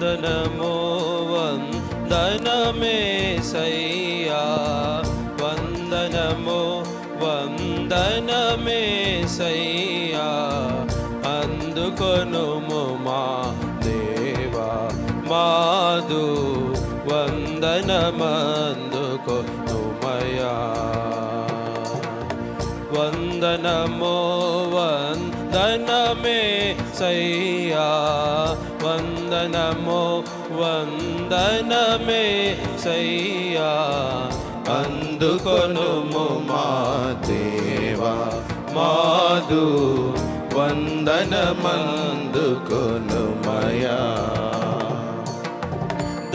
వందనమో వందనమేసయ్యా, వందనమో వందనమేసయ్యా, అందుకొనుము మా దేవా మాదు వందనమందుకొనుమయా. వందనమో వందనమేసయ్యా, వందనమో వందనమేసయ్యా, అందుకొనుము మా దేవా మాదు వందనమందుకొనుమయా.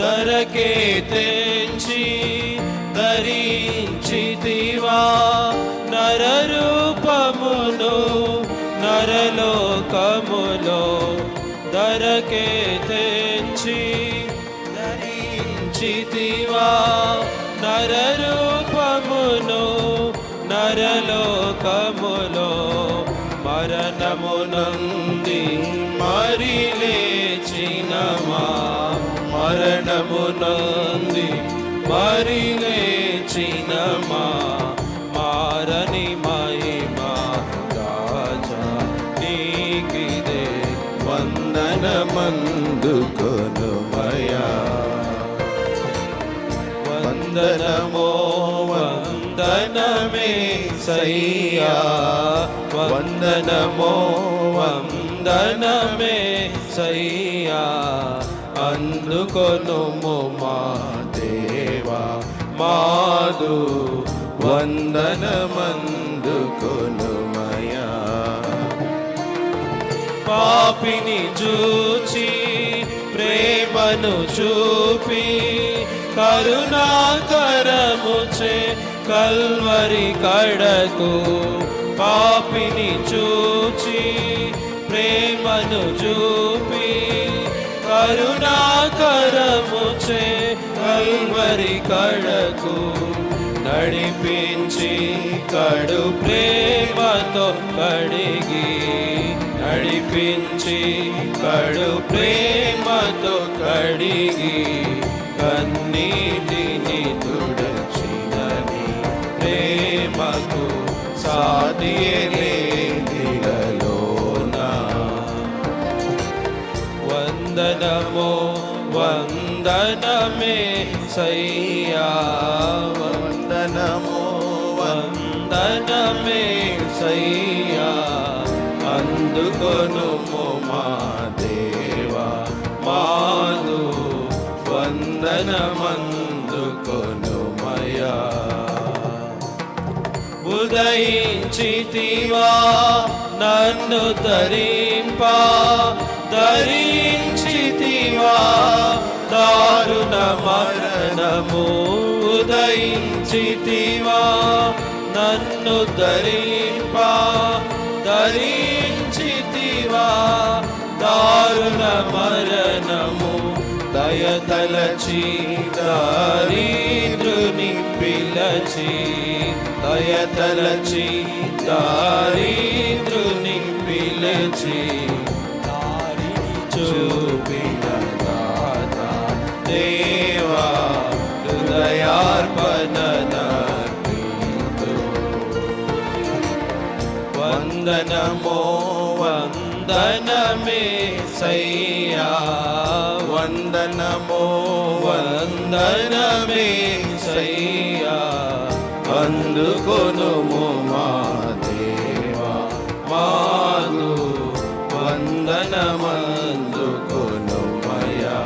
ధరకే తెంచి ధరించితివా నరరూపమును నరలోకములో, ధరకే తెంచి ధరించితివా నరరూపమును నరలోకములో, మరణమునంది మరి లేచినమా, మరణమునంది మరి లేచినమా, మారని మహిమా రాజా నీకిదే వందనమందుకొనుమయా. వందనమో వందనమేసయ్యా, వందనమో వందనమేసయ్యా, అందుకొనుము మా దేవా మాదు వందనమందుకొనుమయా. పాపిని చూచి ప్రేమను చూపి కరుణాకరముచే కల్వరి కడకు, పాపిని చూచి ప్రేమను చూపి కరుణాకరముచే కల్వరి కడకు, నడిపించి కడు ప్రేమతో కడిగి, నడిపించి కడు ప్రేమతో కడిగి, కన్నీటిని తుడచినని ప్రేమకు సాటిలేదిలలోనా. వందనమో వందనమేసయ్యా, వందనమో వందనమేసయ్యా, అందుకొనుము మా దేవా మాదు వందనమందుకొనుమయా. ఉదయించితివా నన్ను ధరింప, ధరించితివా దారుణ మరణము, ఉదయించితివా నన్ను ధరింప, ధరించితివా దారుణ మరణము, దయతలచి దారిద్రుని పిలచి, దయతలచి దారిద్రుని పిలచి, దారిని చూపిన దాత దేవా హృదయార్పణనర్పింతు. వందనమో వందనమేసయ్యా, వందనమో వందనమేసయ్యా, అందుకొనుము మా దేవా మాదు వందనమందుకొనుమయా.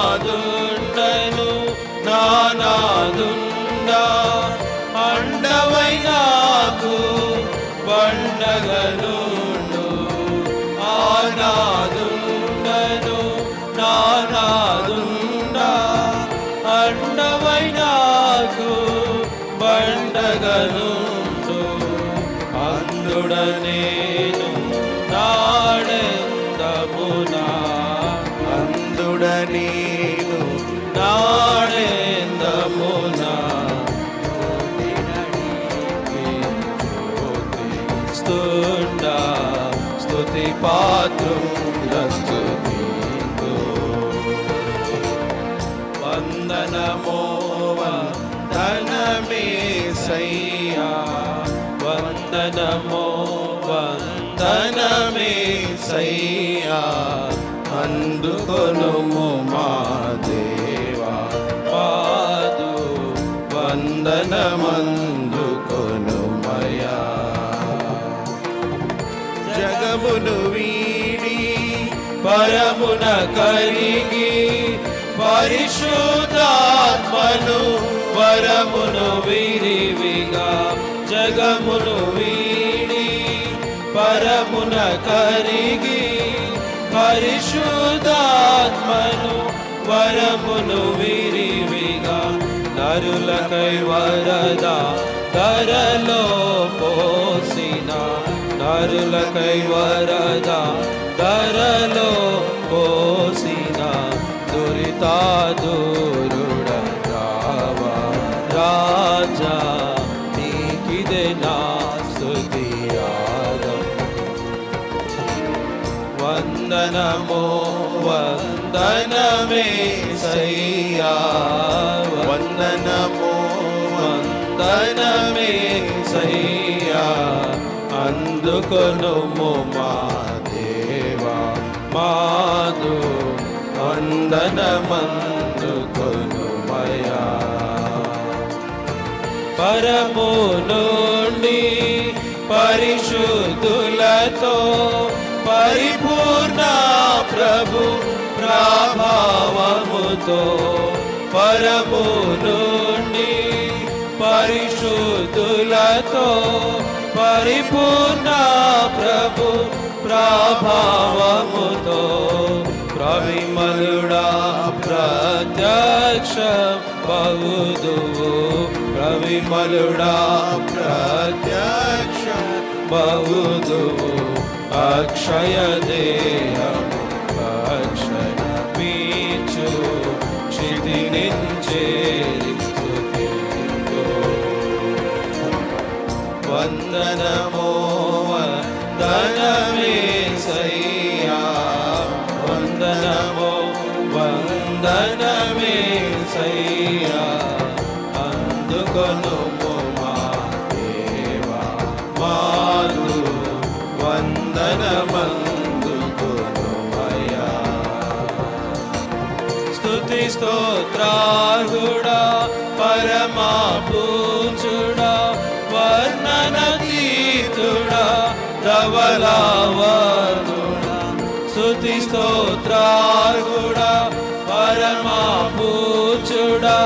ఆనాదుండను నానాదుండా అండవై నాకు బండగనుండు, ఆనాదుండను నానాదుండా అండవై నాకు బండగనుండు, అందుడనేను నాడెందమునా, అందుడనేను నాడెందమునా, స్తుతి పాత్రుండ వందనమేసయ్యా అందుకొనుము మా దేవా పాదు వందనమందుకొనుమయా జగమును వీడి పరమున కరిగి పరిశుద్ధాత్మను వరమును విరివిగా జగమును వీడి పరమున కరిగి పరిశుద్ధాత్మను వరమును విరివిగా నరులకై వరద ధరలో పోసిన నరులకై వరద ధరలో పోసిన దురితాదూరుడ రావా రాజా నీకిదే నా స్తుతియాగం వందనమో వందనమేసయ్యా వందనమో వందనమేసయ్యా అందుకొనుము మా దేవా మాదు వందనమందుకొనుమయా పరము నుండి పరిశుద్ధులతో పరిపూర్ణ ప్రభు ప్రభావముతో పరము నుండి పరిశుద్ధులతో పరిపూర్ణ ప్రభు ప్రభావముతో ప్రవిమలుడా ప్రత్యక్ష బహుదువు ప్రవిమలుడా ప్రత్యక్ష బహుదువు అక్షయ దేహము అక్షయ పీచు క్షితినించేరిస్తు వందనమో వందనమేసయ్యా వందనమో వందనమేసయ్యా అందుకొనుము మా దేవా మాదు వందనమందుకొనుమయా స్తుతి స్తోత్రార్హుడా పరమా పూజుడా వర్ణనతీతుడా ధవళవర్ణుడా స్తుతి స్తోత్రార్హుడా పరమా పూజుడా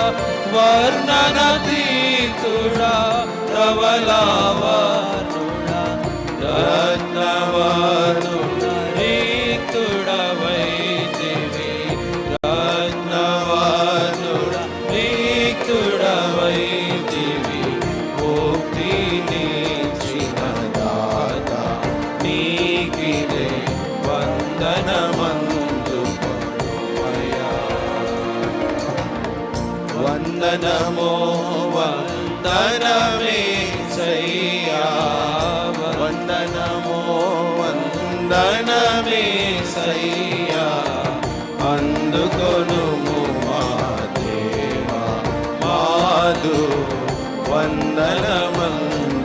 వర్ణనతీతుడా ధవళవర్ణుడా రత్నవర్ణుడా రీతుడవైతివి రత్నవర్ణుడా రీతుడవైతివి ముక్తినిచ్చిన దాత నీకిదే వందనమందుకొనుమయా వందనమో వందనమేసయ్యా వందనమో వందనమేసయ్యా అందుకొనుము మా దేవా మాదు వందనమందు